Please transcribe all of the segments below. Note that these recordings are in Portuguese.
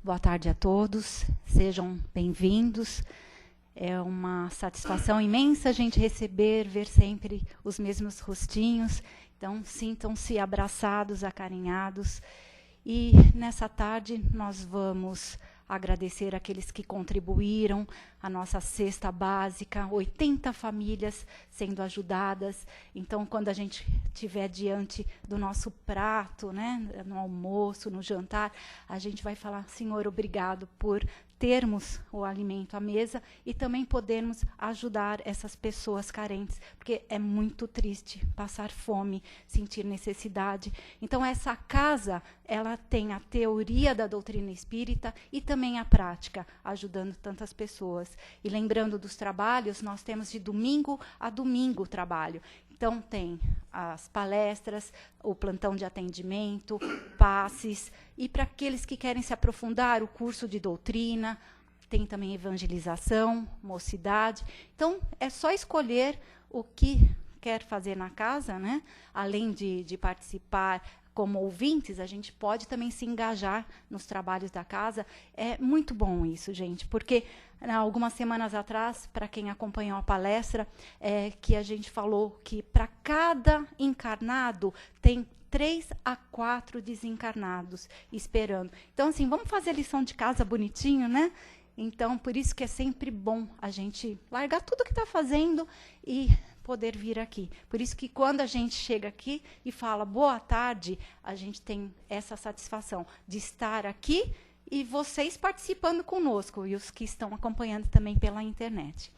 Boa tarde a todos, sejam bem-vindos. É uma satisfação imensa a gente receber, ver sempre os mesmos rostinhos. Então, sintam-se abraçados, acarinhados. E nessa tarde nós vamos agradecer aqueles que contribuíram, a nossa cesta básica, 80 famílias sendo ajudadas. Então, quando a gente estiver diante do nosso prato, né, no almoço, no jantar, a gente vai falar, Senhor, obrigado por termos o alimento à mesa e também podermos ajudar essas pessoas carentes, porque é muito triste passar fome, sentir necessidade. Então, essa casa, ela tem a teoria da doutrina espírita e também a prática, ajudando tantas pessoas. E lembrando dos trabalhos, nós temos de domingo a domingo o trabalho. Então, tem as palestras, o plantão de atendimento, passes, e para aqueles que querem se aprofundar, o curso de doutrina, tem também evangelização, mocidade. Então, é só escolher o que quer fazer na casa, né? Além de participar como ouvintes, a gente pode também se engajar nos trabalhos da casa. É muito bom isso, gente, porque algumas semanas atrás, para quem acompanhou a palestra, que a gente falou que para cada encarnado tem 3 a 4 desencarnados esperando. Então, assim, vamos fazer a lição de casa bonitinho, né? Então, por isso que é sempre bom a gente largar tudo que está fazendo e poder vir aqui. Por isso que quando a gente chega aqui e fala boa tarde, a gente tem essa satisfação de estar aqui e vocês participando conosco e os que estão acompanhando também pela internet.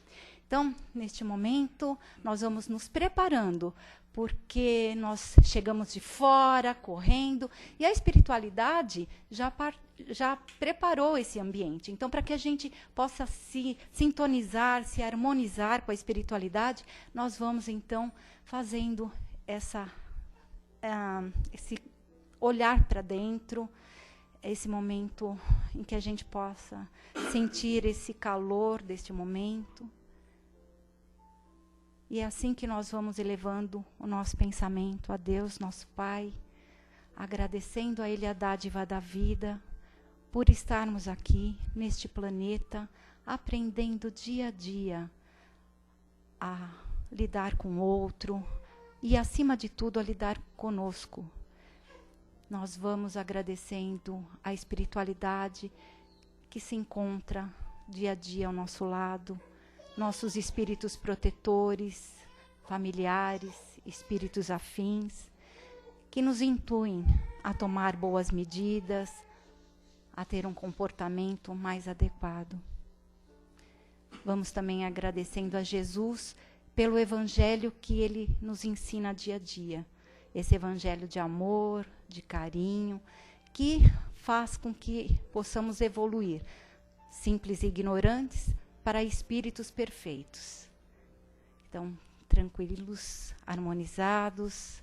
Então, neste momento, nós vamos nos preparando, porque nós chegamos de fora, correndo, e a espiritualidade já preparou esse ambiente. Então, para que a gente possa se sintonizar, se harmonizar com a espiritualidade, nós vamos, então, fazendo esse olhar para dentro, esse momento em que a gente possa sentir esse calor deste momento. E é assim que nós vamos elevando o nosso pensamento a Deus, nosso Pai, agradecendo a Ele a dádiva da vida, por estarmos aqui, neste planeta, aprendendo dia a dia a lidar com o outro e, acima de tudo, a lidar conosco. Nós vamos agradecendo a espiritualidade que se encontra dia a dia ao nosso lado, nossos espíritos protetores, familiares, espíritos afins, que nos intuem a tomar boas medidas, a ter um comportamento mais adequado. Vamos também agradecendo a Jesus pelo evangelho que Ele nos ensina dia a dia. Esse evangelho de amor, de carinho, que faz com que possamos evoluir, simples e ignorantes, para espíritos perfeitos. Então, tranquilos, harmonizados,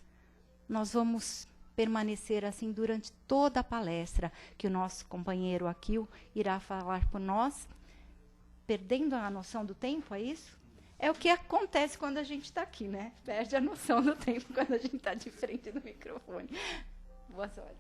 nós vamos permanecer assim durante toda a palestra, que o nosso companheiro Akil irá falar por nós, perdendo a noção do tempo, é isso? É o que acontece quando a gente está aqui, né? Perde a noção do tempo quando a gente está de frente do microfone. Boa sorte.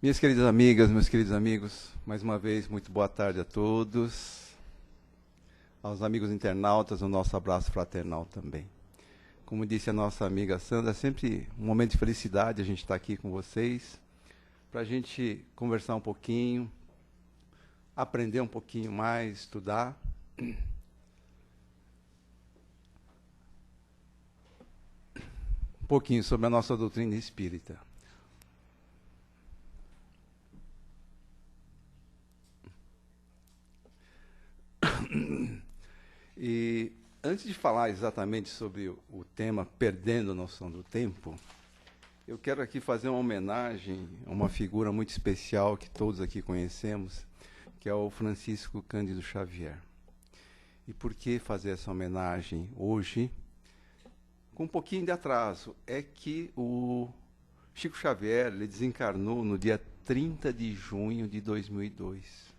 Minhas queridas amigas, meus queridos amigos, mais uma vez, muito boa tarde a todos. Aos amigos internautas, o nosso abraço fraternal também. Como disse a nossa amiga Sandra, é sempre um momento de felicidade a gente estar aqui com vocês, para a gente conversar um pouquinho, aprender um pouquinho mais, estudar. Um pouquinho sobre a nossa doutrina espírita. E antes de falar exatamente sobre o tema Perdendo a Noção do Tempo, eu quero aqui fazer uma homenagem a uma figura muito especial que todos aqui conhecemos, que é o Francisco Cândido Xavier. E por que fazer essa homenagem hoje? com um pouquinho de atraso, é que o Chico Xavier ele desencarnou no dia 30 de junho de 2002.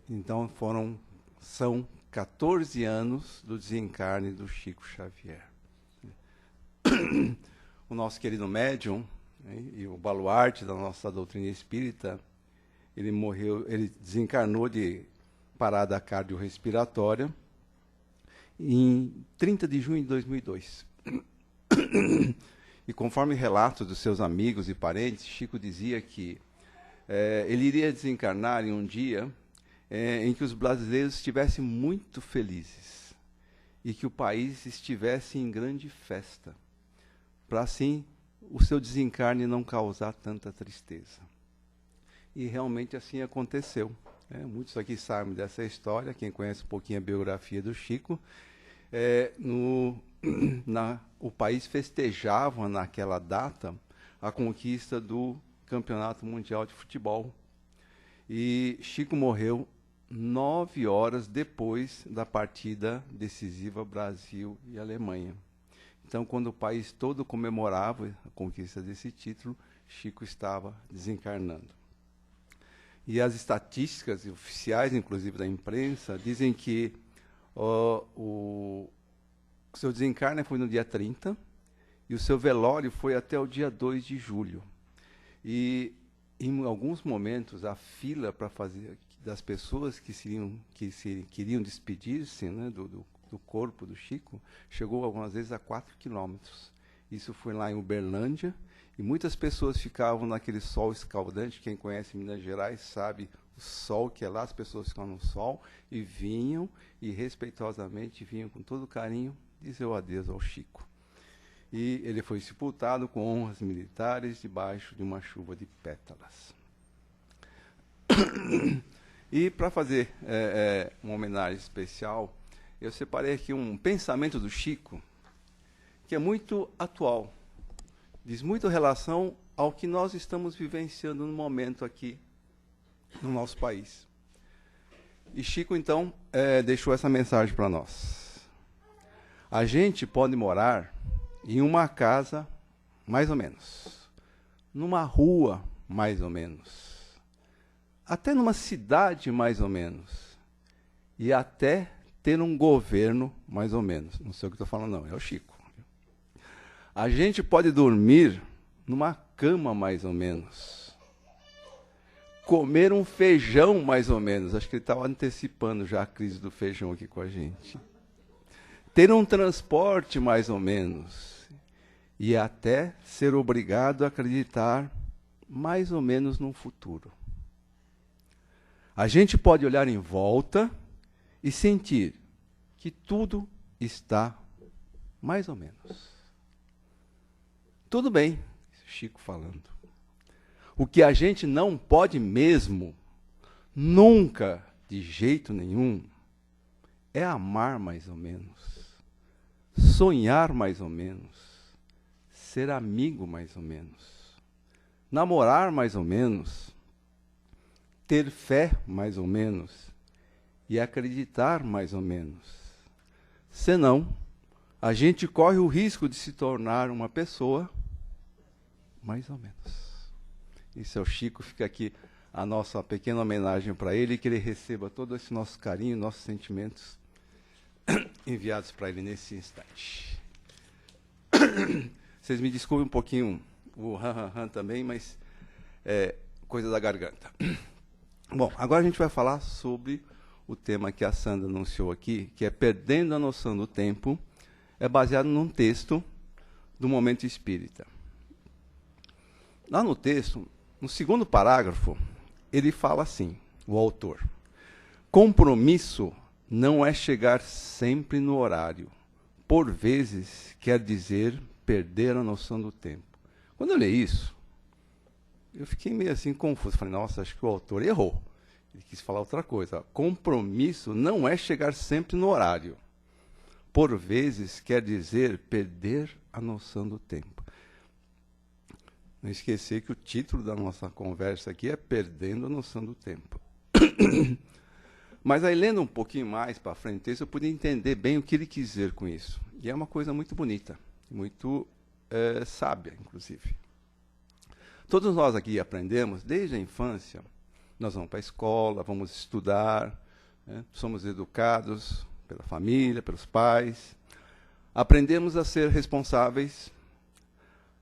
Então são 14 anos do desencarne do Chico Xavier. O nosso querido médium, né, e o baluarte da nossa doutrina espírita, ele desencarnou de parada cardiorrespiratória em 30 de junho de 2002. E conforme relatos dos seus amigos e parentes, Chico dizia que ele iria desencarnar em um dia em que os brasileiros estivessem muito felizes e que o país estivesse em grande festa, para assim o seu desencarne não causar tanta tristeza. E realmente assim aconteceu. Muitos aqui sabem dessa história, quem conhece um pouquinho a biografia do Chico. O país festejava naquela data a conquista do Campeonato Mundial de Futebol. E Chico morreu 9 horas depois da partida decisiva Brasil e Alemanha. Então, quando o país todo comemorava a conquista desse título, Chico estava desencarnando. E as estatísticas oficiais, inclusive da imprensa, dizem que o seu desencarne foi no dia 30 e o seu velório foi até o dia 2 de julho. E, em alguns momentos, a fila para fazer das pessoas que queriam despedir-se, né, do corpo do Chico, chegou algumas vezes a 4 quilômetros. Isso foi lá em Uberlândia, e muitas pessoas ficavam naquele sol escaldante. Quem conhece Minas Gerais sabe o sol que é lá, as pessoas ficam no sol, e vinham, e respeitosamente vinham com todo carinho, dizer o adeus ao Chico. E ele foi sepultado com honras militares debaixo de uma chuva de pétalas. E para fazer uma homenagem especial, eu separei aqui um pensamento do Chico, que é muito atual, diz muito relação ao que nós estamos vivenciando no momento aqui no nosso país. E Chico, então, deixou essa mensagem para nós. A gente pode morar em uma casa, mais ou menos, numa rua, mais ou menos, até numa cidade, mais ou menos, e até ter um governo, mais ou menos. Não sei o que estou falando, não, é o Chico. A gente pode dormir numa cama, mais ou menos, comer um feijão, mais ou menos. Acho que ele estava antecipando já a crise do feijão aqui com a gente. Ter um transporte, mais ou menos, e até ser obrigado a acreditar mais ou menos num futuro. A gente pode olhar em volta e sentir que tudo está mais ou menos. Tudo bem, Chico falando. O que a gente não pode mesmo, nunca, de jeito nenhum, é amar mais ou menos, sonhar mais ou menos, ser amigo mais ou menos, namorar mais ou menos, ter fé mais ou menos e acreditar mais ou menos. Senão, a gente corre o risco de se tornar uma pessoa mais ou menos. Isso é o Chico, fica aqui a nossa pequena homenagem para ele, e que ele receba todo esse nosso carinho, nossos sentimentos enviados para ele nesse instante. Vocês me desculpem um pouquinho o han também, mas é coisa da garganta. Bom, agora a gente vai falar sobre o tema que a Sandra anunciou aqui, que é Perdendo a Noção do Tempo. É baseado num texto do Momento Espírita. Lá no texto, no segundo parágrafo, ele fala assim, o autor: compromisso não é chegar sempre no horário. Por vezes, quer dizer perder a noção do tempo. Quando eu li isso, eu fiquei meio assim confuso. Falei, nossa, acho que o autor errou. Ele quis falar outra coisa. Compromisso não é chegar sempre no horário. Por vezes, quer dizer perder a noção do tempo. Não esquecer que o título da nossa conversa aqui é Perdendo a Noção do Tempo. Mas aí, lendo um pouquinho mais para frente, eu pude entender bem o que ele quis dizer com isso. E é uma coisa muito bonita, muito sábia, inclusive. Todos nós aqui aprendemos, desde a infância, nós vamos para a escola, vamos estudar, né? Somos educados pela família, pelos pais. Aprendemos a ser responsáveis,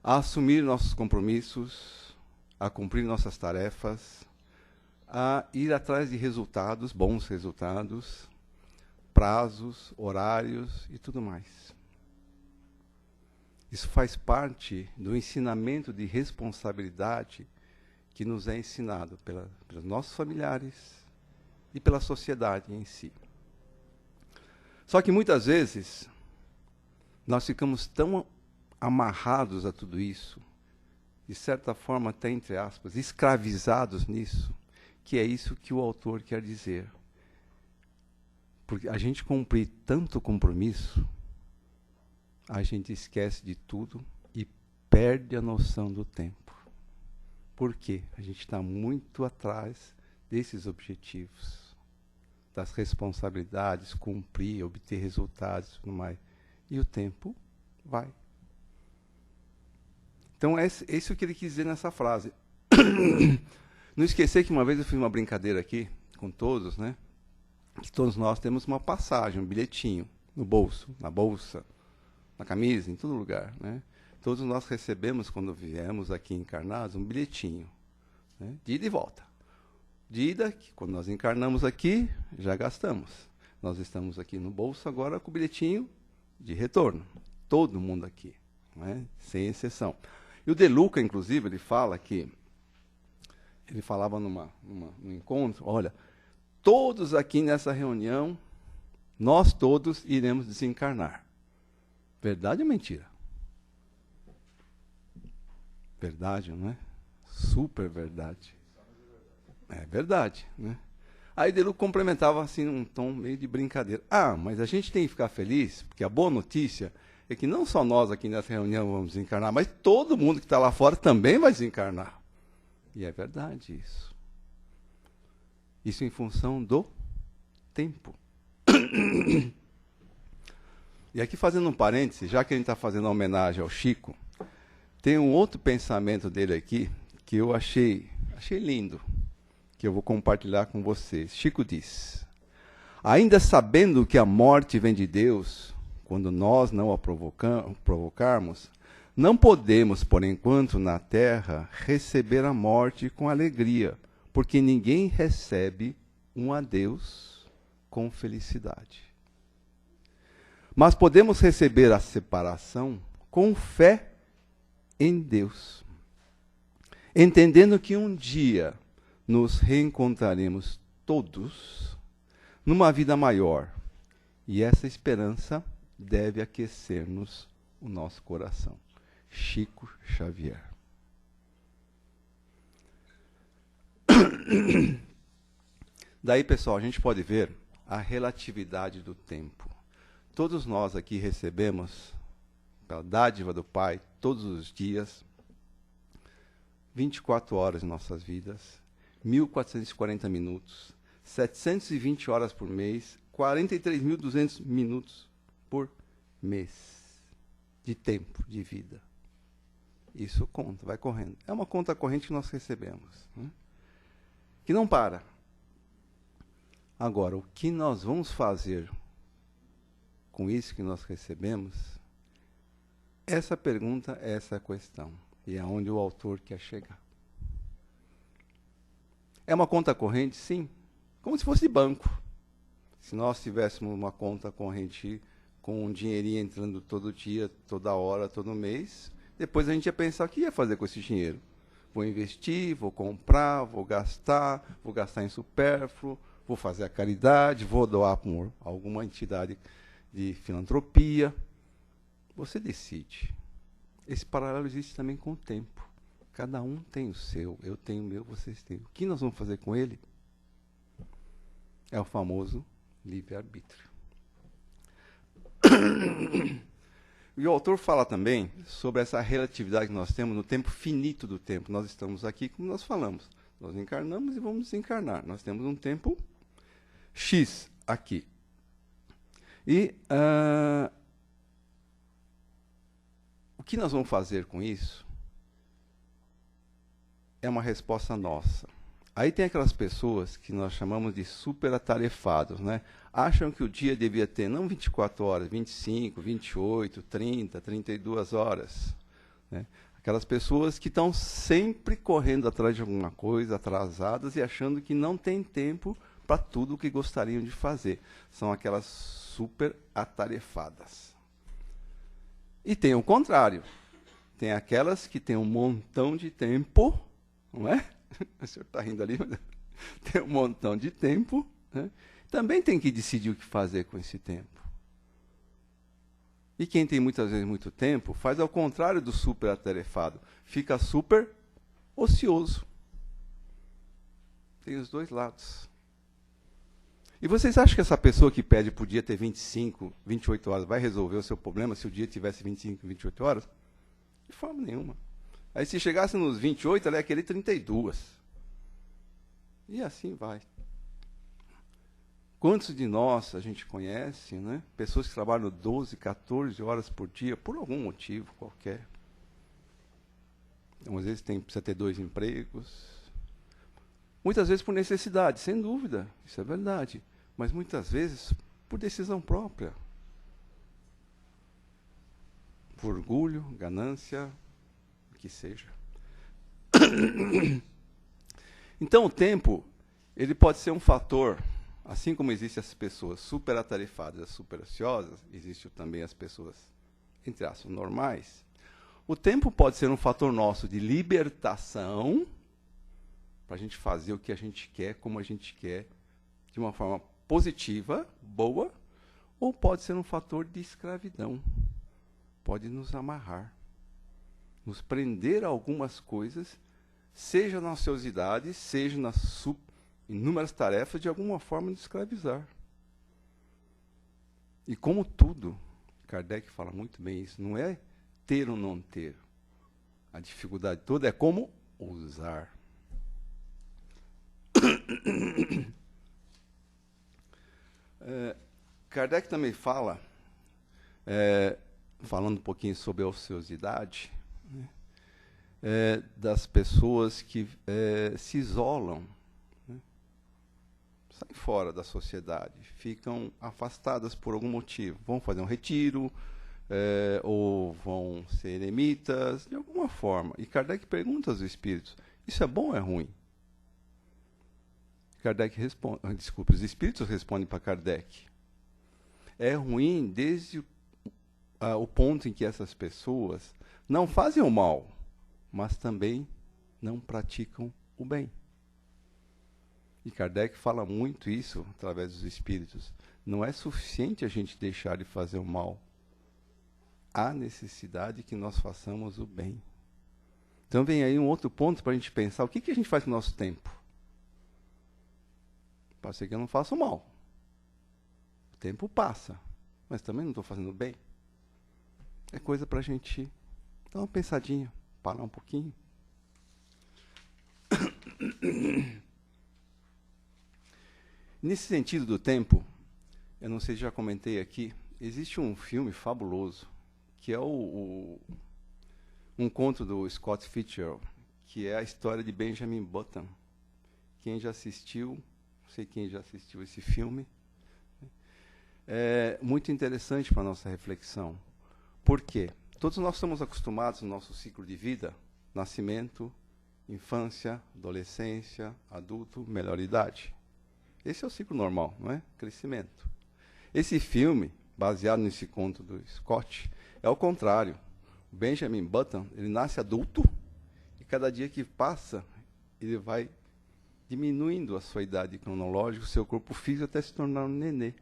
a assumir nossos compromissos, a cumprir nossas tarefas, a ir atrás de resultados, bons resultados, prazos, horários e tudo mais. Isso faz parte do ensinamento de responsabilidade que nos é ensinado pelos nossos familiares e pela sociedade em si. Só que muitas vezes nós ficamos tão amarrados a tudo isso, de certa forma até entre aspas, escravizados nisso, que é isso que o autor quer dizer. Porque a gente cumprir tanto compromisso, a gente esquece de tudo e perde a noção do tempo. Por quê? A gente está muito atrás desses objetivos, das responsabilidades, cumprir, obter resultados e tudo mais. E o tempo vai. Então, é isso que ele quis dizer nessa frase. Não esquecer que uma vez eu fiz uma brincadeira aqui com todos, né? Que todos nós temos uma passagem, um bilhetinho, no bolso, na bolsa, na camisa, em todo lugar, né? Todos nós recebemos, quando viemos aqui encarnados, um bilhetinho, né? De ida e volta. De ida, que quando nós encarnamos aqui, já gastamos. Nós estamos aqui no bolso agora com o bilhetinho de retorno. Todo mundo aqui, né? Sem exceção. E o De Luca, inclusive, ele fala que, ele falava num encontro, olha, todos aqui nessa reunião, nós todos iremos desencarnar. Verdade ou mentira? Verdade, não é? Super verdade. É verdade, né? Aí De Luca complementava assim num tom meio de brincadeira. Ah, mas a gente tem que ficar feliz, porque a boa notícia é que não só nós aqui nessa reunião vamos desencarnar, mas todo mundo que está lá fora também vai desencarnar. E é verdade isso. Isso em função do tempo. E aqui fazendo um parêntese, já que a gente está fazendo uma homenagem ao Chico, tem um outro pensamento dele aqui que eu achei lindo, que eu vou compartilhar com vocês. Chico diz: ainda sabendo que a morte vem de Deus, quando nós não a provocarmos, não podemos, por enquanto, na terra, receber a morte com alegria, porque ninguém recebe um adeus com felicidade. Mas podemos receber a separação com fé em Deus, entendendo que um dia nos reencontraremos todos numa vida maior, e essa esperança deve aquecer-nos o nosso coração. Chico Xavier. Daí, pessoal, a gente pode ver a relatividade do tempo. Todos nós aqui recebemos, pela dádiva do Pai, todos os dias, 24 horas em nossas vidas, 1.440 minutos, 720 horas por mês, 43.200 minutos por mês de tempo, de vida. Isso conta, vai correndo. É uma conta corrente que nós recebemos, né? Que não para. Agora, o que nós vamos fazer com isso que nós recebemos? Essa pergunta, essa é a questão. E é onde o autor quer chegar. É uma conta corrente? Sim. Como se fosse de banco. Se nós tivéssemos uma conta corrente com um dinheirinho entrando todo dia, toda hora, todo mês, depois a gente ia pensar o que ia fazer com esse dinheiro. Vou investir, vou comprar, vou gastar em supérfluo, vou fazer a caridade, vou doar para alguma entidade de filantropia. Você decide. Esse paralelo existe também com o tempo. Cada um tem o seu, eu tenho o meu, vocês têm. O que nós vamos fazer com ele? É o famoso livre-arbítrio. E o autor fala também sobre essa relatividade que nós temos no tempo finito do tempo. Nós estamos aqui, como nós falamos, nós encarnamos e vamos desencarnar. Nós temos um tempo X aqui. E que nós vamos fazer com isso é uma resposta nossa. Aí tem aquelas pessoas que nós chamamos de superatarefados, né? Acham que o dia devia ter não 24 horas, 25, 28, 30, 32 horas. Né? Aquelas pessoas que estão sempre correndo atrás de alguma coisa, atrasadas, e achando que não tem tempo para tudo o que gostariam de fazer. São aquelas superatarefadas. E tem o contrário. Tem aquelas que têm um montão de tempo, não é? O senhor está rindo ali, mas tem um montão de tempo, né? Também tem que decidir o que fazer com esse tempo. E quem tem muitas vezes muito tempo, faz ao contrário do super atarefado, fica super ocioso. Tem os dois lados. E vocês acham que essa pessoa que pede por dia ter 25, 28 horas vai resolver o seu problema se o dia tivesse 25, 28 horas? De forma nenhuma. Aí se chegasse nos 28, ela ia querer 32. E assim vai. Quantos de nós a gente conhece, né? Pessoas que trabalham 12, 14 horas por dia, por algum motivo qualquer. Então, às vezes precisa ter 2 empregos. Muitas vezes por necessidade, sem dúvida, isso é verdade. Mas muitas vezes por decisão própria. Por orgulho, ganância, o que seja. Então o tempo, ele pode ser um fator, assim como existem as pessoas superatarefadas, as superociosas, existem também as pessoas, entre aspas, normais. O tempo pode ser um fator nosso de libertação, para a gente fazer o que a gente quer, como a gente quer, de uma forma positiva, boa, ou pode ser um fator de escravidão. Pode nos amarrar, nos prender a algumas coisas, seja na ociosidade, seja nas inúmeras tarefas, de alguma forma nos escravizar. E como tudo, Kardec fala muito bem isso, não é ter ou não ter. A dificuldade toda é como usar. Kardec também fala, falando um pouquinho sobre a ociosidade, né, das pessoas que se isolam, né, saem fora da sociedade, ficam afastadas por algum motivo. Vão fazer um retiro, ou vão ser eremitas, de alguma forma. E Kardec pergunta aos espíritos, isso é bom ou é ruim? Kardec responde, desculpe, os espíritos respondem para Kardec. É ruim desde o ponto em que essas pessoas não fazem o mal, mas também não praticam o bem. E Kardec fala muito isso através dos espíritos. Não é suficiente a gente deixar de fazer o mal. Há necessidade que nós façamos o bem. Então vem aí um outro ponto para a gente pensar, o que a gente faz com o nosso tempo? Pode ser que eu não faça o mal. O tempo passa, mas também não estou fazendo bem. É coisa para a gente dar uma pensadinha, parar um pouquinho. Nesse sentido do tempo, eu não sei se já comentei aqui, existe um filme fabuloso, que é um conto do Scott Fitzgerald, que é a história de Benjamin Button. Quem já assistiu, não sei quem já assistiu esse filme, é muito interessante para a nossa reflexão. Por quê? Todos nós estamos acostumados no nosso ciclo de vida, nascimento, infância, adolescência, adulto, melhor idade. Esse é o ciclo normal, não é? Crescimento. Esse filme, baseado nesse conto do Scott, é o contrário. O Benjamin Button, ele nasce adulto e cada dia que passa, ele vai diminuindo a sua idade cronológica, o seu corpo físico até se tornar um nenê.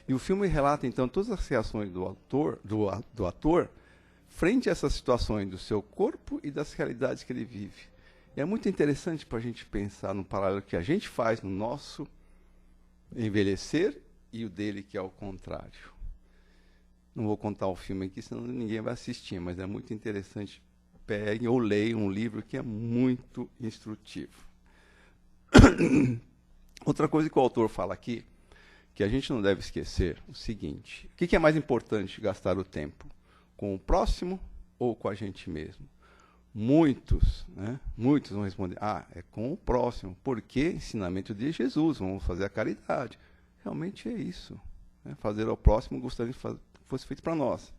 E o filme relata, então, todas as reações do ator frente a essas situações do seu corpo e das realidades que ele vive. E é muito interessante para a gente pensar no paralelo que a gente faz no nosso envelhecer e o dele, que é o contrário. Não vou contar o filme aqui, senão ninguém vai assistir, mas é muito interessante. Peguem ou leiam um livro que é muito instrutivo. Outra coisa que o autor fala aqui, que a gente não deve esquecer, o seguinte: o que é mais importante gastar o tempo? Com o próximo ou com a gente mesmo? Muitos, né? Muitos vão responder, é com o próximo, porque ensinamento de Jesus, vamos fazer a caridade. Realmente é isso. Né? Fazer ao próximo, gostaria que fosse feito para nós.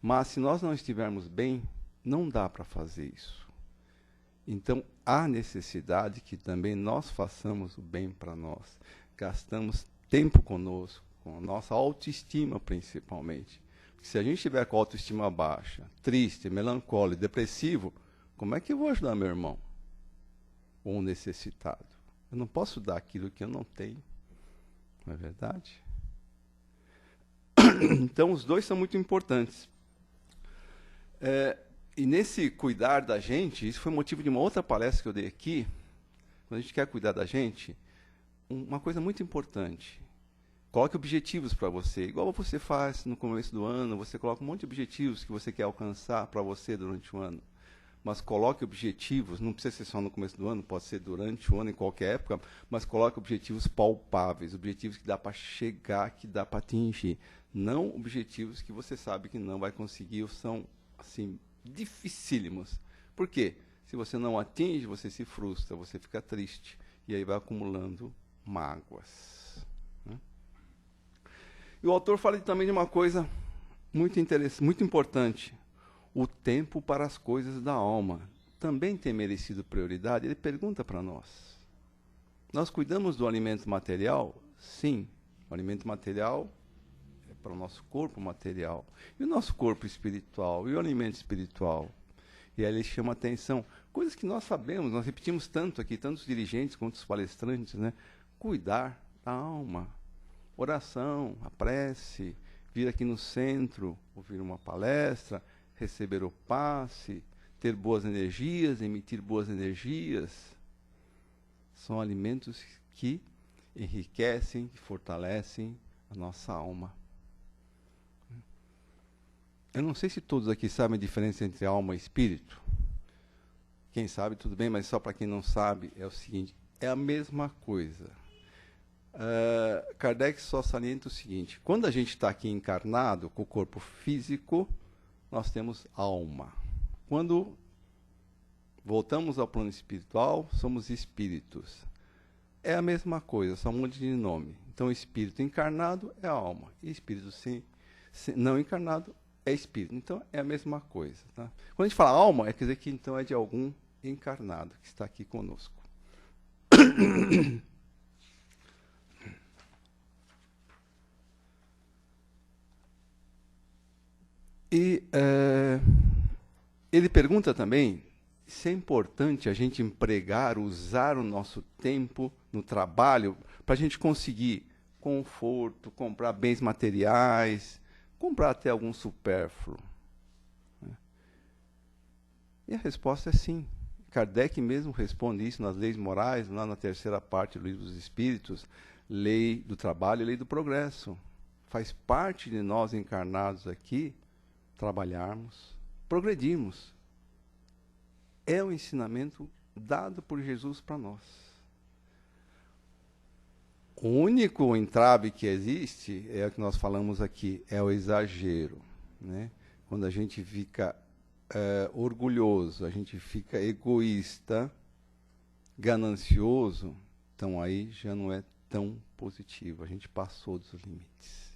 Mas se nós não estivermos bem, não dá para fazer isso. Então, há necessidade que também nós façamos o bem para nós. Gastamos tempo conosco, com a nossa autoestima principalmente. Se a gente estiver com a autoestima baixa, triste, melancólico, depressivo, como é que eu vou ajudar meu irmão? Ou um necessitado? Eu não posso dar aquilo que eu não tenho. Não é verdade? Então, os dois são muito importantes. E nesse cuidar da gente, isso foi motivo de uma outra palestra que eu dei aqui. Quando a gente quer cuidar da gente, uma coisa muito importante. Coloque objetivos para você, igual você faz no começo do ano, você coloca um monte de objetivos que você quer alcançar para você durante o ano. Mas coloque objetivos, não precisa ser só no começo do ano, pode ser durante o ano, em qualquer época, mas coloque objetivos palpáveis, objetivos que dá para chegar, que dá para atingir. Não objetivos que você sabe que não vai conseguir ou são, assim, dificílimos. Por quê? Se você não atinge, você se frustra, você fica triste, e aí vai acumulando mágoas. E o autor fala também de uma coisa muito interessante, muito importante. O tempo para as coisas da alma também tem merecido prioridade. Ele pergunta para nós. Nós cuidamos do alimento material? Sim. O alimento material é para o nosso corpo material. E o nosso corpo espiritual? E o alimento espiritual? E aí ele chama a atenção. Coisas que nós sabemos, nós repetimos tanto aqui, tanto os dirigentes quanto os palestrantes, né? Cuidar da alma. Oração, a prece, vir aqui no centro, ouvir uma palestra, receber o passe, ter boas energias, emitir boas energias. São alimentos que enriquecem, que fortalecem a nossa alma. Eu não sei se todos aqui sabem a diferença entre alma e espírito. Quem sabe, tudo bem, mas só para quem não sabe, é o seguinte, é a mesma coisa. Kardec só salienta o seguinte, quando a gente está aqui encarnado, com o corpo físico, nós temos alma. Quando voltamos ao plano espiritual, somos espíritos. É a mesma coisa, só um monte de nome. Então, espírito encarnado é alma, e espírito não encarnado é espírito. Então, é a mesma coisa. Tá? Quando a gente fala alma, quer dizer que então é de algum encarnado que está aqui conosco. E ele pergunta também se é importante a gente empregar, usar o nosso tempo no trabalho para a gente conseguir conforto, comprar bens materiais, comprar até algum supérfluo. Né? E a resposta é sim. Kardec mesmo responde isso nas leis morais, lá na terceira parte do Livro dos Espíritos, lei do trabalho e lei do progresso. Faz parte de nós encarnados aqui trabalharmos, progredirmos. É o ensinamento dado por Jesus para nós. O único entrave que existe é o que nós falamos aqui, é o exagero. Né? Quando a gente fica orgulhoso, a gente fica egoísta, ganancioso, então aí já não é tão positivo, a gente passou dos limites.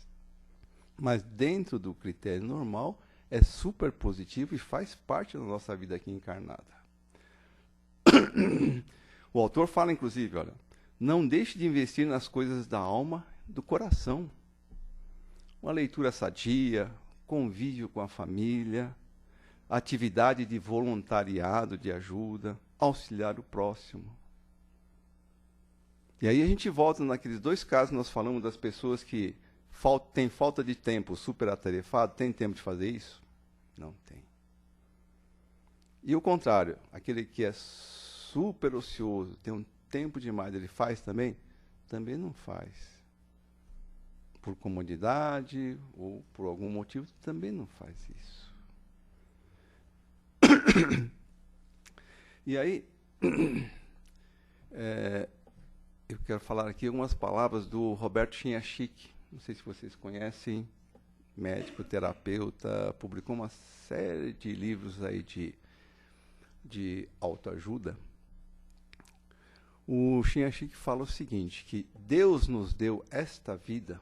Mas dentro do critério normal, é super positivo e faz parte da nossa vida aqui encarnada. O autor fala, inclusive, olha, não deixe de investir nas coisas da alma, do coração. Uma leitura sadia, convívio com a família, atividade de voluntariado, de ajuda, auxiliar o próximo. E aí a gente volta naqueles dois casos que nós falamos das pessoas que têm falta de tempo, super atarefado, tem tempo de fazer isso? Não tem. E o contrário, aquele que é super ocioso, tem um tempo demais, ele faz também? Também não faz. Por comodidade ou por algum motivo, também não faz isso. E aí, eu quero falar aqui algumas palavras do Roberto Chiniachik. Não sei se vocês conhecem, médico, terapeuta, publicou uma série de livros aí de autoajuda. O Shin Ashik fala o seguinte, que Deus nos deu esta vida,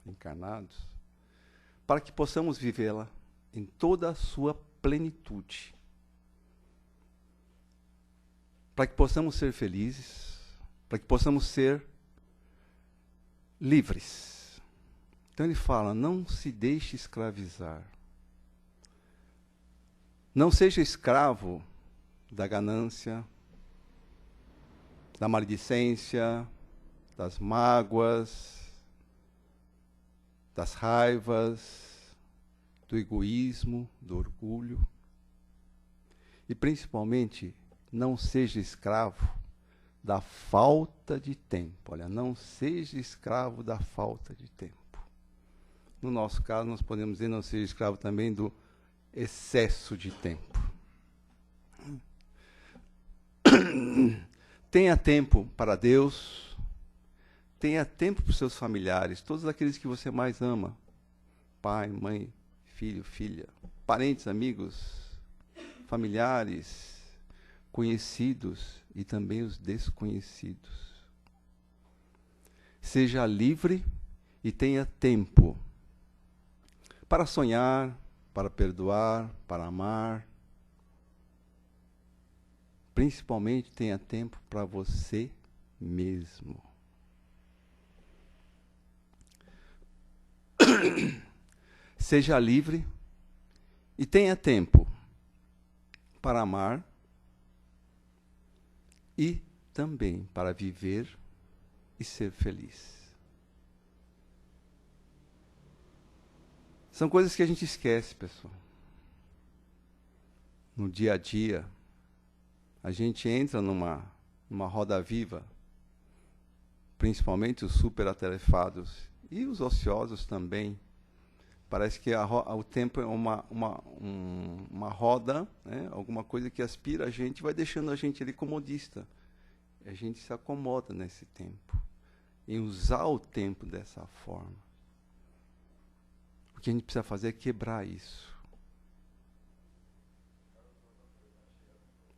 encarnados, para que possamos vivê-la em toda a sua plenitude. Para que possamos ser felizes, para que possamos ser livres. Então ele fala, não se deixe escravizar. Não seja escravo da ganância, da maledicência, das mágoas, das raivas, do egoísmo, do orgulho. E principalmente, não seja escravo da falta de tempo. Olha, não seja escravo da falta de tempo. No nosso caso, nós podemos dizer, não seja escravo também do excesso de tempo. Tenha tempo para Deus, tenha tempo para os seus familiares, todos aqueles que você mais ama. Pai, mãe, filho, filha, parentes, amigos, familiares, conhecidos e também os desconhecidos. Seja livre e tenha tempo para sonhar, para perdoar, para amar. Principalmente tenha tempo para você mesmo. Seja livre e tenha tempo para amar e também para viver e ser feliz. São coisas que a gente esquece, pessoal. No dia a dia, a gente entra numa roda viva, principalmente os superatarefados e os ociosos também. Parece que o tempo é uma roda, né? Alguma coisa que aspira a gente, vai deixando a gente ali comodista. E a gente se acomoda nesse tempo, em usar o tempo dessa forma. O que a gente precisa fazer é quebrar isso.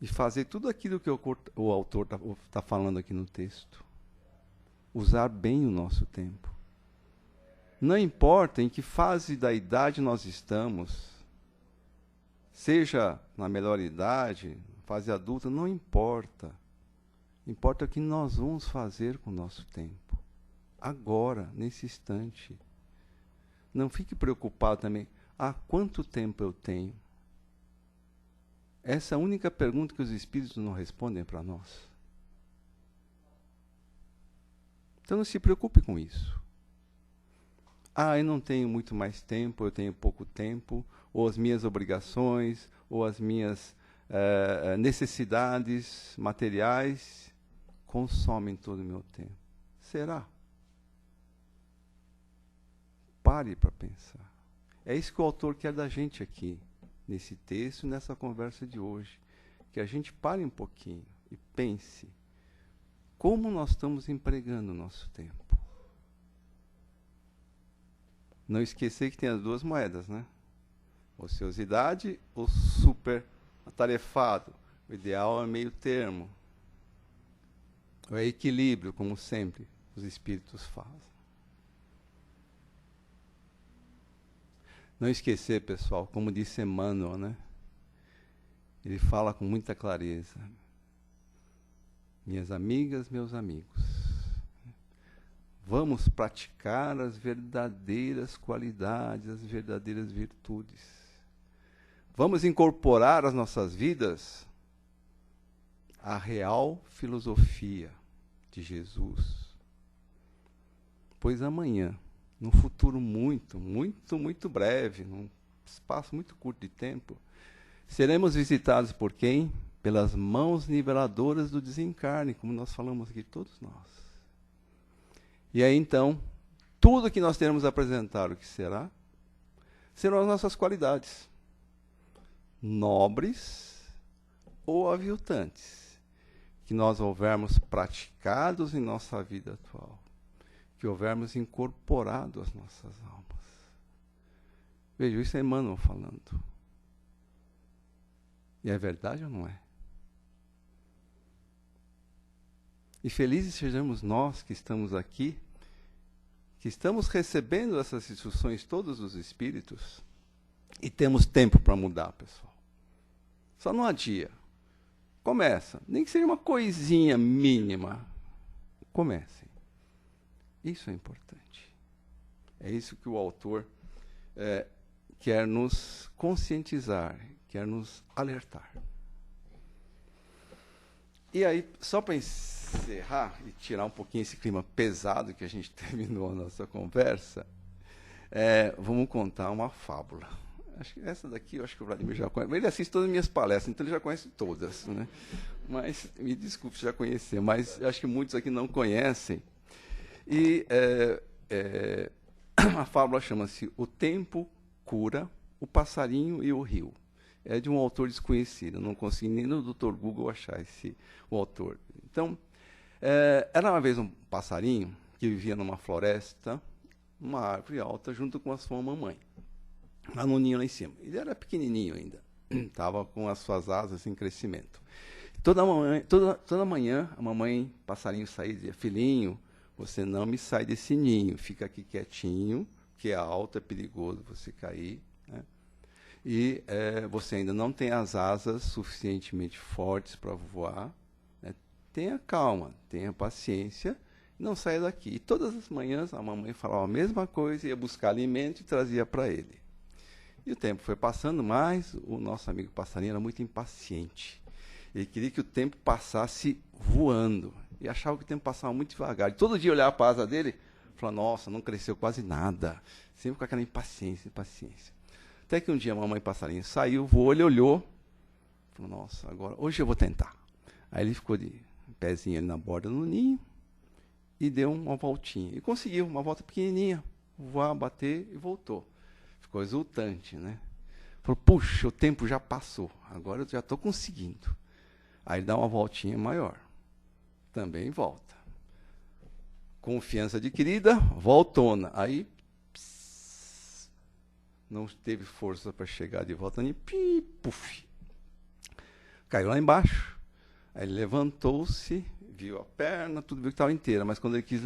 E fazer tudo aquilo que o autor está falando aqui no texto. Usar bem o nosso tempo. Não importa em que fase da idade nós estamos, seja na melhor idade, fase adulta, não importa. Importa o que nós vamos fazer com o nosso tempo. Agora, nesse instante. Não fique preocupado também. Quanto tempo eu tenho? Essa é a única pergunta que os espíritos não respondem para nós. Então não se preocupe com isso. Eu não tenho muito mais tempo, eu tenho pouco tempo, ou as minhas obrigações, ou as minhas necessidades materiais consomem todo o meu tempo. Será? Pare para pensar. É isso que o autor quer da gente aqui, nesse texto, nessa conversa de hoje. Que a gente pare um pouquinho e pense como nós estamos empregando o nosso tempo. Não esquecer que tem as duas moedas, né? Ociosidade ou super atarefado. O ideal é meio termo. É equilíbrio, como sempre os espíritos fazem. Não esquecer, pessoal, como disse Emmanuel, né? Ele fala com muita clareza. Minhas amigas, meus amigos, vamos praticar as verdadeiras qualidades, as verdadeiras virtudes. Vamos incorporar às nossas vidas a real filosofia de Jesus. Pois amanhã, num futuro muito breve, num espaço muito curto de tempo, seremos visitados por quem? Pelas mãos niveladoras do desencarne, como nós falamos aqui, todos nós. E aí, então, tudo que nós teremos a apresentar, o que será? Serão as nossas qualidades, nobres ou aviltantes, que nós houvermos praticados em nossa vida atual, que houvermos incorporado às nossas almas. Veja, isso é Emmanuel falando. E é verdade ou não é? E felizes sejamos nós que estamos aqui, que estamos recebendo essas instruções todos os espíritos, e temos tempo para mudar, pessoal. Só não adia. Começa. Nem que seja uma coisinha mínima. Comecem. Isso é importante. É isso que o autor quer nos conscientizar, quer nos alertar. E aí, só para encerrar e tirar um pouquinho esse clima pesado que a gente terminou a nossa conversa, vamos contar uma fábula. Acho que essa daqui, eu acho que o Vladimir já conhece. Ele assiste todas as minhas palestras, então ele já conhece todas, né? Mas, me desculpe se já conhecer, mas eu acho que muitos aqui não conhecem. E a fábula chama-se O Tempo Cura, o Passarinho e o Rio. É de um autor desconhecido, não consegui nem no Dr. Google achar o autor. Então, era uma vez um passarinho que vivia numa floresta, numa árvore alta, junto com a sua mamãe, lá no ninho lá em cima. Ele era pequenininho ainda, estava com as suas asas em crescimento. Toda manhã, a mamãe passarinho saía e dizia: filhinho, você não me sai desse ninho, fica aqui quietinho, que é alto, é perigoso você cair, né? E você ainda não tem as asas suficientemente fortes para voar, né? Tenha calma, tenha paciência, não saia daqui. E todas as manhãs a mamãe falava a mesma coisa, ia buscar alimento e trazia para ele. E o tempo foi passando, mas o nosso amigo passarinho era muito impaciente. Ele queria que o tempo passasse voando. E achava que o tempo passava muito devagar. E todo dia olhava para a asa dele e falava: nossa, não cresceu quase nada. Sempre com aquela impaciência. Até que um dia a mamãe passarinho saiu, voou, ele olhou, falou: nossa, agora, hoje eu vou tentar. Aí ele ficou de pezinho ali na borda do ninho e deu uma voltinha. E conseguiu, uma volta pequenininha, voar, bater e voltou. Ficou exultante, né? Falou: puxa, o tempo já passou, agora eu já estou conseguindo. Aí ele dá uma voltinha maior, também volta. Confiança adquirida, voltona. Aí não teve força para chegar de volta, nem puf, caiu lá embaixo. Aí ele levantou-se, viu a perna, tudo viu que estava inteira, mas quando ele quis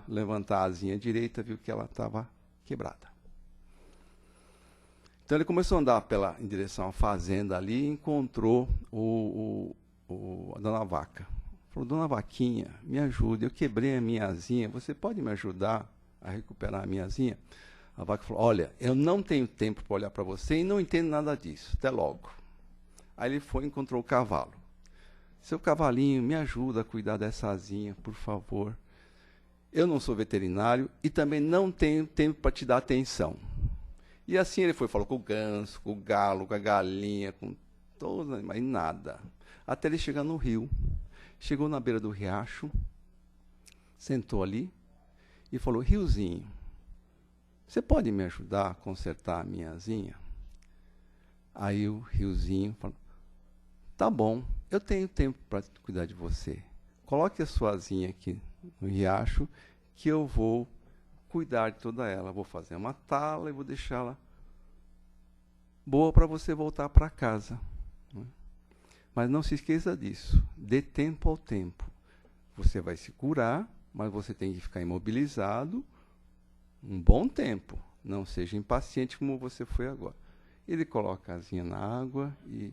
levantar a asinha direita, viu que ela estava quebrada. Então ele começou a andar em direção à fazenda ali e encontrou a dona Vaca. Falou: dona Vaquinha, me ajude, eu quebrei a minha asinha, você pode me ajudar a recuperar a minha asinha? A vaca falou: olha, eu não tenho tempo para olhar para você e não entendo nada disso, até logo. Aí ele foi e encontrou o cavalo. Seu cavalinho, me ajuda a cuidar dessa asinha, por favor. Eu não sou veterinário e também não tenho tempo para te dar atenção. E assim ele falou com o ganso, com o galo, com a galinha, com todos, mas nada. Até ele chegar no rio. Chegou na beira do riacho, sentou ali e falou: riozinho, você pode me ajudar a consertar a minha asinha? Aí o riozinho falou: tá bom, eu tenho tempo para cuidar de você. Coloque a sua asinha aqui no riacho que eu vou cuidar de toda ela. Vou fazer uma tala e vou deixá-la boa para você voltar para casa. Mas não se esqueça disso. Dê tempo ao tempo. Você vai se curar, mas você tem que ficar imobilizado um bom tempo. Não seja impaciente como você foi agora. Ele coloca a asinha na água e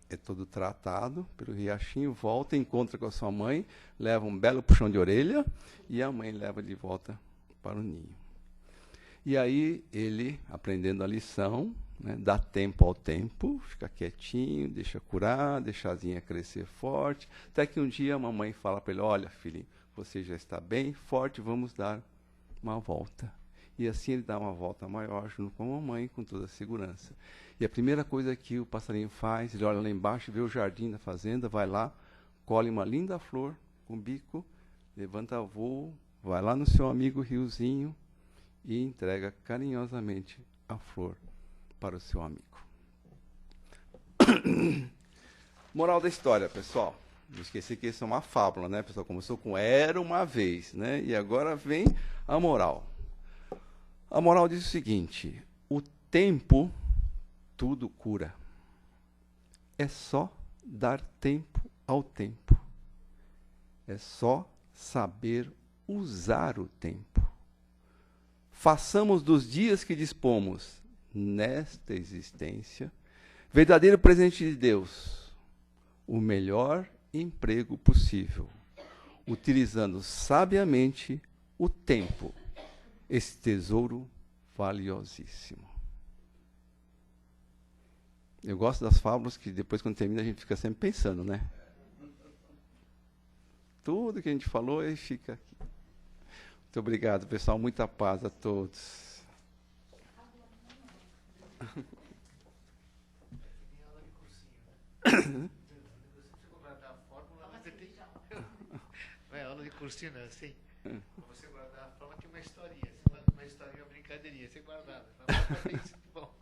é todo tratado pelo riachinho, volta, encontra com a sua mãe, leva um belo puxão de orelha e a mãe leva de volta para o ninho. E aí ele, aprendendo a lição, né, dá tempo ao tempo, fica quietinho, deixa curar, deixa a asinha crescer forte, até que um dia a mamãe fala para ele: olha, filhinho, você já está bem forte, vamos dar uma volta. E assim ele dá uma volta maior junto com a mamãe, com toda a segurança. E a primeira coisa que o passarinho faz, ele olha lá embaixo, vê o jardim da fazenda, vai lá, colhe uma linda flor com bico, levanta voo, vai lá no seu amigo riozinho e entrega carinhosamente a flor para o seu amigo. Moral da história, pessoal. Não esqueci que isso é uma fábula, né, pessoal? Começou com era uma vez, né? E agora vem a moral. A moral diz o seguinte: o tempo tudo cura. É só dar tempo ao tempo. É só saber usar o tempo. Façamos dos dias que dispomos nesta existência verdadeiro presente de Deus, o melhor emprego possível, utilizando sabiamente o tempo, esse tesouro valiosíssimo. Eu gosto das fábulas que depois, quando termina, a gente fica sempre pensando, né? Tudo que a gente falou, aí fica aqui. Muito obrigado, pessoal. Muita paz a todos. Não é aula de cursinho, não é assim? Pra você guardar a forma, tem uma historinha. Uma historinha, uma brincadeirinha. Você guardava. Bom.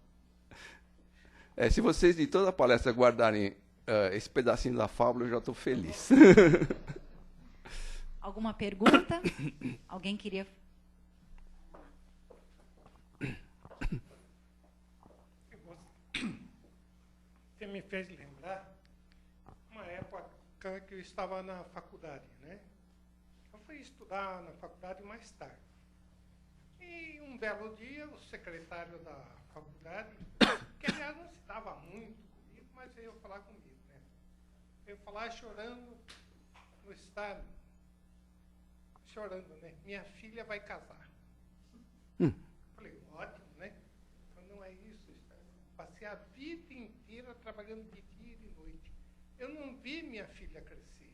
Se vocês de toda a palestra guardarem esse pedacinho da fábula, eu já estou feliz. Alguma pergunta? Alguém queria... Você me fez lembrar uma época que eu estava na faculdade, né? Eu fui estudar na faculdade mais tarde. E um belo dia, o secretário da faculdade, que aliás não se dava muito comigo, mas veio falar comigo, né? Veio falar chorando no estado. Chorando, né? Minha filha vai casar. Falei, ótimo, né? Então não é isso. Passei a vida inteira trabalhando de dia e de noite. Eu não vi minha filha crescer.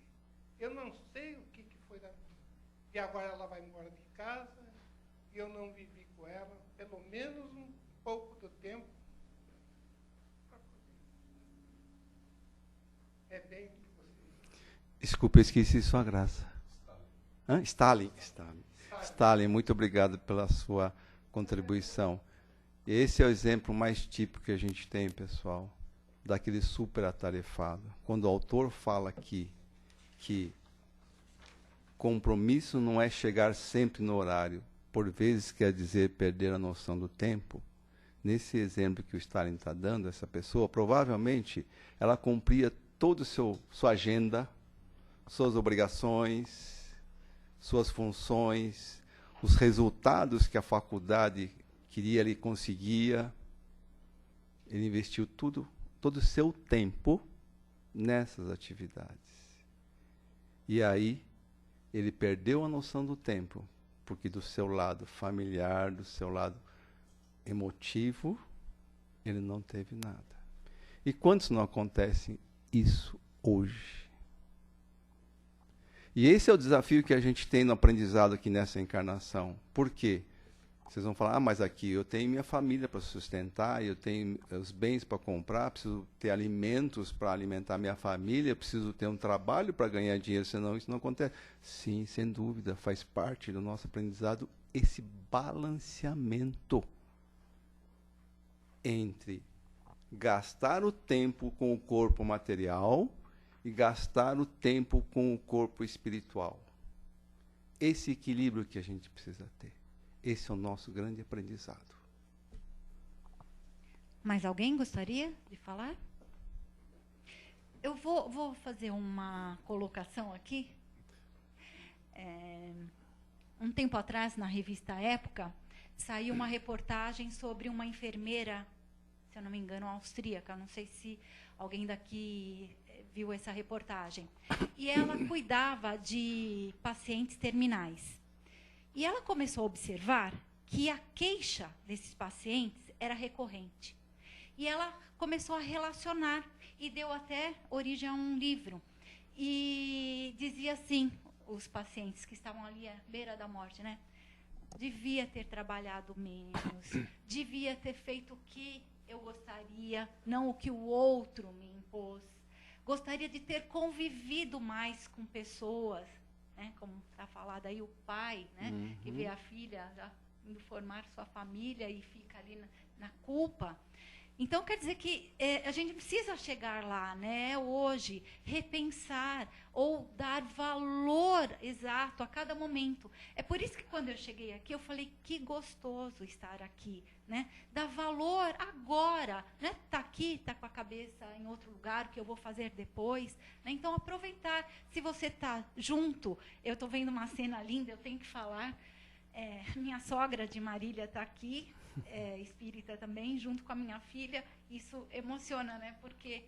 Eu não sei o que foi da vida. E agora ela vai embora de casa e eu não vivi com ela, pelo menos um pouco do tempo. É bem o que você... Desculpa, eu esqueci sua graça. Stalin. Stalin, muito obrigado pela sua contribuição. Esse é o exemplo mais típico que a gente tem, pessoal, daquele super atarefado. Quando o autor fala aqui que compromisso não é chegar sempre no horário, por vezes quer dizer perder a noção do tempo, nesse exemplo que o Stalin está dando, essa pessoa, provavelmente, ela cumpria toda a sua agenda, suas obrigações, suas funções, os resultados que a faculdade queria, ele conseguia. Ele investiu todo o seu tempo nessas atividades. E aí, ele perdeu a noção do tempo, porque do seu lado familiar, do seu lado emotivo, ele não teve nada. E quantos não acontecem isso hoje? E esse é o desafio que a gente tem no aprendizado aqui nessa encarnação. Por quê? Vocês vão falar, mas aqui eu tenho minha família para sustentar, eu tenho os bens para comprar, preciso ter alimentos para alimentar minha família, preciso ter um trabalho para ganhar dinheiro, senão isso não acontece. Sim, sem dúvida, faz parte do nosso aprendizado esse balanceamento entre gastar o tempo com o corpo material e gastar o tempo com o corpo espiritual. Esse equilíbrio que a gente precisa ter. Esse é o nosso grande aprendizado. Mais alguém gostaria de falar? Eu vou fazer uma colocação aqui. Um tempo atrás, na revista Época, saiu uma reportagem sobre uma enfermeira, se eu não me engano, austríaca. Não sei se alguém daqui viu essa reportagem. E ela cuidava de pacientes terminais. E ela começou a observar que a queixa desses pacientes era recorrente. E ela começou a relacionar e deu até origem a um livro. E dizia assim, os pacientes que estavam ali à beira da morte, né? Devia ter trabalhado menos, devia ter feito o que eu gostaria, não o que o outro me impôs. Gostaria de ter convivido mais com pessoas, né, como está falado aí, o pai, né, que vê a filha já indo formar sua família e fica ali na culpa. Então, quer dizer que a gente precisa chegar lá, né, hoje, repensar ou dar valor exato a cada momento. É por isso que quando eu cheguei aqui, eu falei, que gostoso estar aqui, né? Dar valor agora, né? Tá aqui, tá com a cabeça em outro lugar, o que eu vou fazer depois, né? Então, aproveitar. Se você está junto, eu estou vendo uma cena linda, eu tenho que falar. Minha sogra de Marília está aqui, espírita também, junto com a minha filha. Isso emociona, né? Porque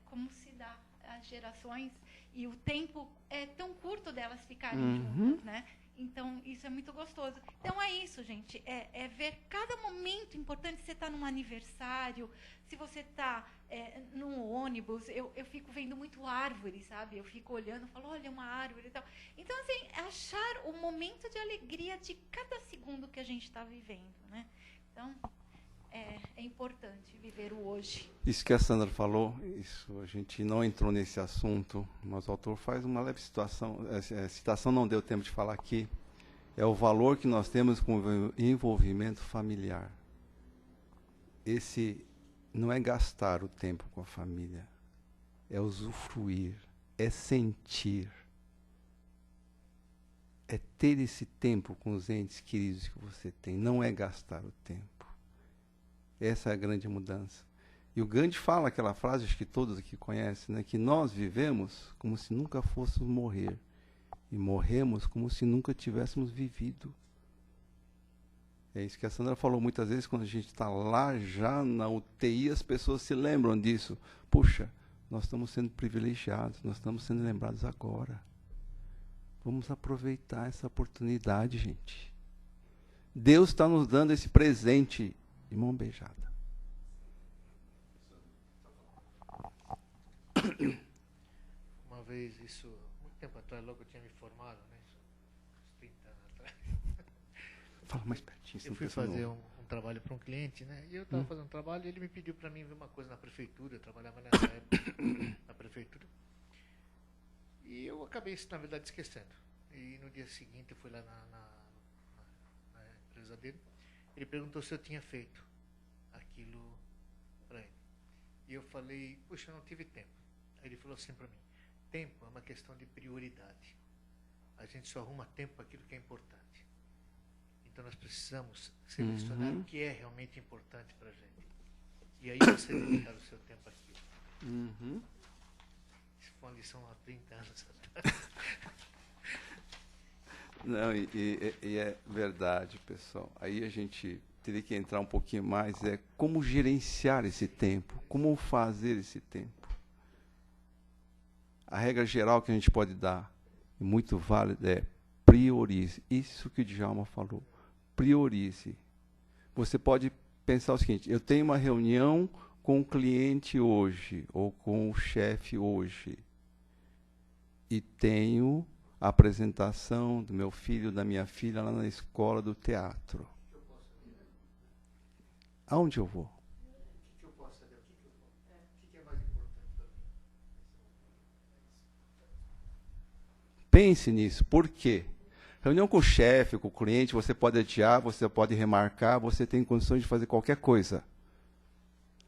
como se dá as gerações e o tempo é tão curto delas ficarem juntas, né? Então, isso é muito gostoso. Então, é isso, gente. É ver cada momento importante. Se você está num aniversário, se você está num ônibus, eu fico vendo muito árvore, sabe? Eu fico olhando, falo, olha, uma árvore e tal. Então, assim, achar o momento de alegria de cada segundo que a gente está vivendo, né? Então, é importante viver o hoje. Isso que a Sandra falou, isso a gente não entrou nesse assunto, mas o autor faz uma leve citação, não deu tempo de falar aqui, é o valor que nós temos com o envolvimento familiar. Esse não é gastar o tempo com a família, é usufruir, é sentir, é ter esse tempo com os entes queridos que você tem, não é gastar o tempo. Essa é a grande mudança. E o Gandhi fala aquela frase, acho que todos aqui conhecem, né, que nós vivemos como se nunca fôssemos morrer. E morremos como se nunca tivéssemos vivido. É isso que a Sandra falou muitas vezes, quando a gente está lá já na UTI, as pessoas se lembram disso. Puxa, nós estamos sendo privilegiados, nós estamos sendo lembrados agora. Vamos aproveitar essa oportunidade, gente. Deus está nos dando esse presente de mão beijada. Uma vez, isso, muito tempo atrás, logo eu tinha me formado, né? Uns 30 anos atrás. Fala mais pertinho. Eu fui fazer um trabalho para um cliente, né? E eu estava fazendo um trabalho e ele me pediu para mim ver uma coisa na prefeitura. Eu trabalhava nessa época na prefeitura. E eu acabei, na verdade, esquecendo. E no dia seguinte eu fui lá na empresa dele. Ele perguntou se eu tinha feito aquilo para ele. E eu falei, puxa, eu não tive tempo. Aí ele falou assim para mim, tempo é uma questão de prioridade. A gente só arruma tempo para aquilo que é importante. Então nós precisamos selecionar o que é realmente importante para a gente. E aí você dedicar o seu tempo àquilo. Isso foi uma lição há 30 anos atrás. Não, e é verdade, pessoal. Aí a gente teria que entrar um pouquinho mais, como gerenciar esse tempo, como fazer esse tempo. A regra geral que a gente pode dar, muito válida, é priorize. Isso que o Djalma falou, priorize. Você pode pensar o seguinte, eu tenho uma reunião com o cliente hoje, ou com o chefe hoje, e tenho a apresentação do meu filho, da minha filha, lá na escola do teatro. Aonde eu vou? O que eu posso saber? O que é mais importante para mim? Pense nisso. Por quê? Reunião com o chefe, com o cliente, você pode adiar, você pode remarcar, você tem condições de fazer qualquer coisa.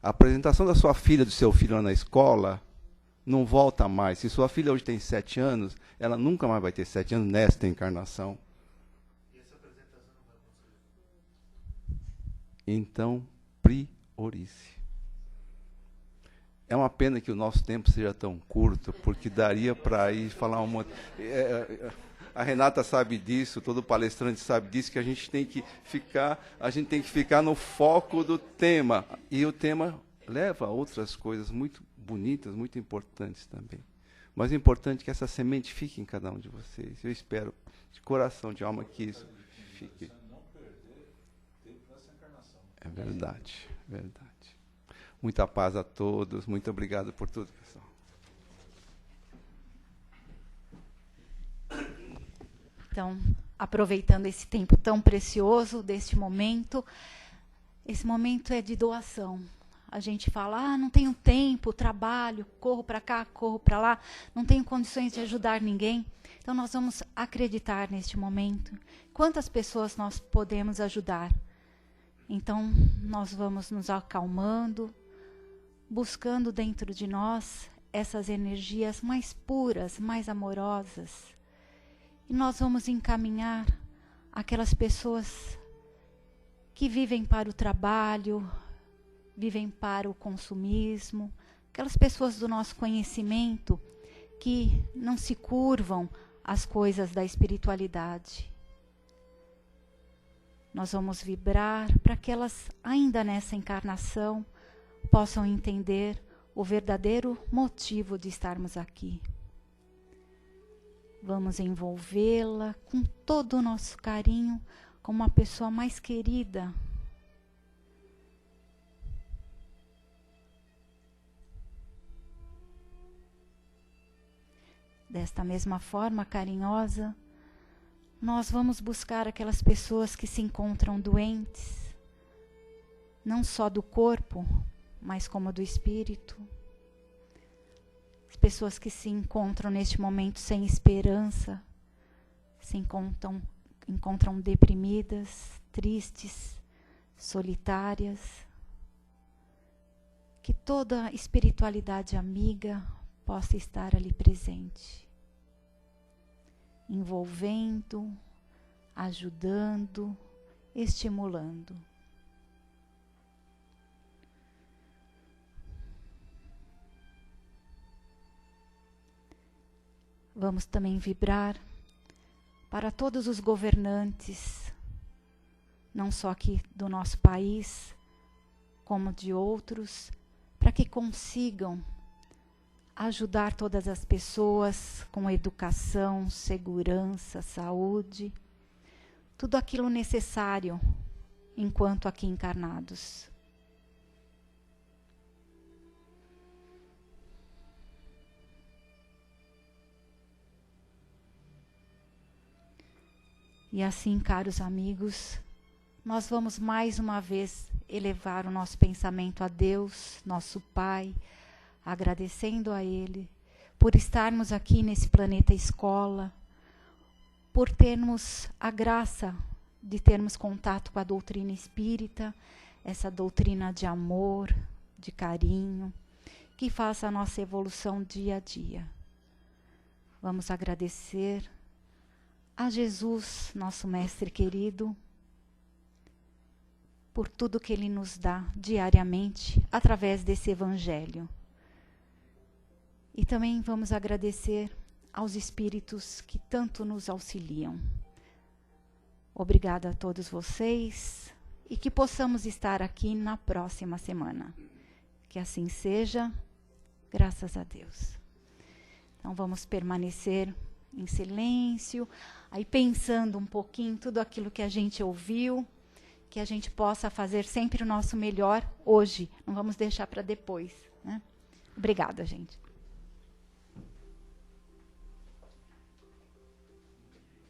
A apresentação da sua filha, do seu filho lá na escola, não volta mais. Se sua filha hoje tem 7 anos, ela nunca mais vai ter 7 anos nesta encarnação. E essa apresentação não vai acontecer. Então, priorize. É uma pena que o nosso tempo seja tão curto, porque daria para ir falar um monte. A Renata sabe disso, todo palestrante sabe disso, que a gente tem que ficar no foco do tema. E o tema leva a outras coisas muito bonitas, muito importantes também. Mas o importante é que essa semente fique em cada um de vocês. Eu espero, de coração, de alma, que isso fique. É verdade, verdade. Muita paz a todos. Muito obrigado por tudo, pessoal. Então, aproveitando esse tempo tão precioso deste momento, esse momento é de doação. A gente fala, não tenho tempo, trabalho, corro para cá, corro para lá, não tenho condições de ajudar ninguém. Então, nós vamos acreditar neste momento. Quantas pessoas nós podemos ajudar? Então, nós vamos nos acalmando, buscando dentro de nós essas energias mais puras, mais amorosas. E nós vamos encaminhar aquelas pessoas que vivem para o trabalho, vivem para o consumismo, aquelas pessoas do nosso conhecimento que não se curvam às coisas da espiritualidade. Nós vamos vibrar para que elas, ainda nessa encarnação, possam entender o verdadeiro motivo de estarmos aqui. Vamos envolvê-la com todo o nosso carinho, como uma pessoa mais querida. Desta mesma forma carinhosa, nós vamos buscar aquelas pessoas que se encontram doentes, não só do corpo, mas como do espírito. As pessoas que se encontram neste momento sem esperança, se encontram deprimidas, tristes, solitárias. Que toda a espiritualidade amiga possa estar ali presente, envolvendo, ajudando, estimulando. Vamos também vibrar para todos os governantes, não só aqui do nosso país, como de outros, para que consigam ajudar todas as pessoas com educação, segurança, saúde, tudo aquilo necessário enquanto aqui encarnados. E assim, caros amigos, nós vamos mais uma vez elevar o nosso pensamento a Deus, nosso Pai, agradecendo a Ele por estarmos aqui nesse planeta escola, por termos a graça de termos contato com a doutrina espírita, essa doutrina de amor, de carinho, que faça a nossa evolução dia a dia. Vamos agradecer a Jesus, nosso Mestre querido, por tudo que Ele nos dá diariamente através desse Evangelho. E também vamos agradecer aos espíritos que tanto nos auxiliam. Obrigada a todos vocês e que possamos estar aqui na próxima semana. Que assim seja, graças a Deus. Então vamos permanecer em silêncio, aí pensando um pouquinho tudo aquilo que a gente ouviu, que a gente possa fazer sempre o nosso melhor hoje, não vamos deixar para depois, né? Obrigada, gente.